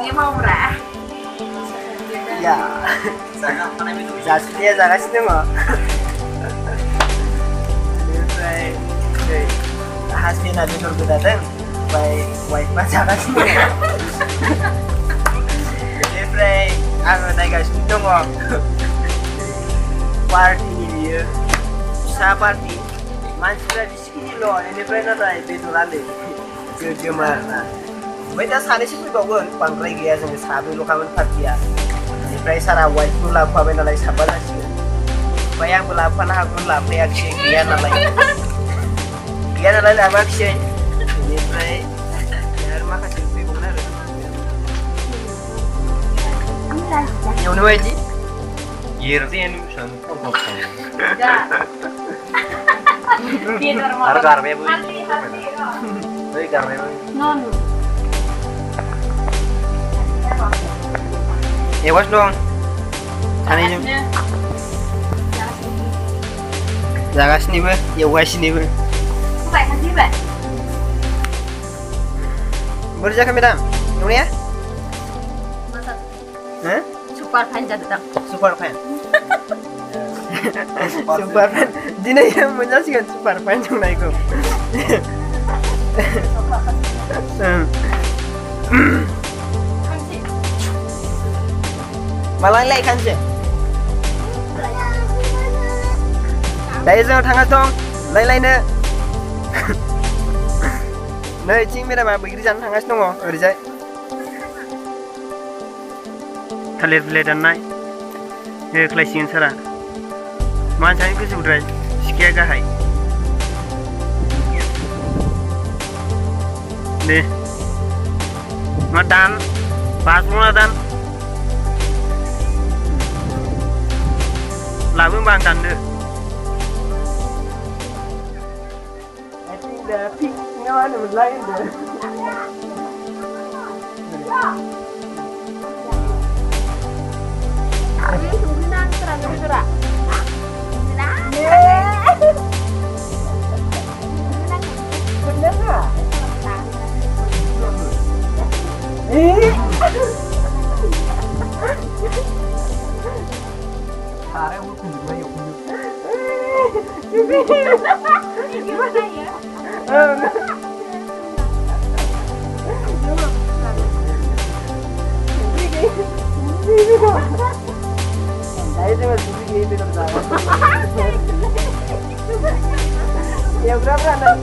Ini mau murah. Ya. Zastinya zagasnya mah. Hasilnya di Turki datang, baik zagasnya. Jadi aku naik gas itu mah. Party ini, sa party. Manusia di sini loh, ini pernah itu nanti. Gimana? Mereka sana sih pun bagus, pangkai gaya sama sahabat lo kawan party ya. Jadi sarah white pun lah, apa benda lain sahabat lah sih. Bayang pula apa nak pun lah, pria sih gaya nalai. Gaya nalai apa sih? Ini pray, ya rumah kasih lebih benar. Yang mana aja? Yerti ini bisa nukuk. Harus karbe bu. Hati. Tapi karbe bu. Non. Ya was dong. Sana jom. Jagas ni ber, ya was ni ber. Baik hati baik. Berja kami dah. Yang ni ya? Masa Hah? super fan jatuh. Super fan. Super fan. Dina yang menyaksikan super fan yang naik kok. Malah lagi kan sih. Dari jauh tengah dong, lain ne. Ne cing mera mah begini jangan tengah dong, orjai. Thalir bile dan naik. Kelas ini sara. Macam itu sudah sekian gahai. Nih, madan, pas madan. Lalu bang tanda. I think the pink one was lying there. Ini turunan terang gerak. Bener nggak? Karena aku juga yuk. Gimana ya? Saya cuma sedikit itu tertawa. Ya berapa nih?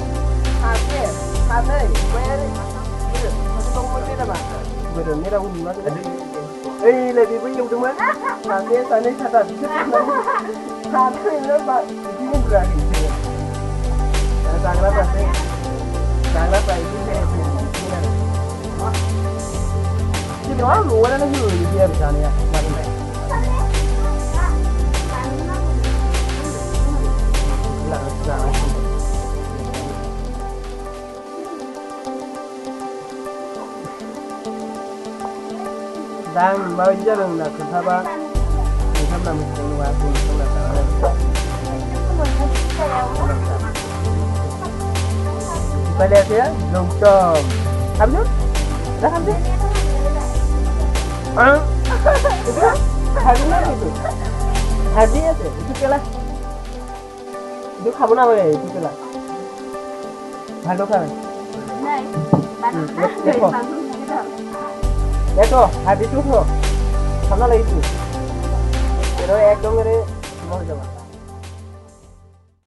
Hasil, bayar. Masih kamu ini apa? Betul, ini aku dulu ada. Lebih banyak teman. Hasil sana kata bisa. Hasil ini pak, ini berani. Sangat pasti. Sangat itu saya. Jadi orang luar ada juga dia di sana ya, mana? Dan mau jalan nak ke Sabah, kita nak mesti waktu untuk nak jalan. Kita lihat ya, jongkok. Kamu? Dah kamu? Itu? Habisnya itu. Habisnya itu kelas. Itu kamu nama ya itu kelas. Halo kan? Itu, habis itu. Sama lagi itu. Pero ekdom mere mau coba.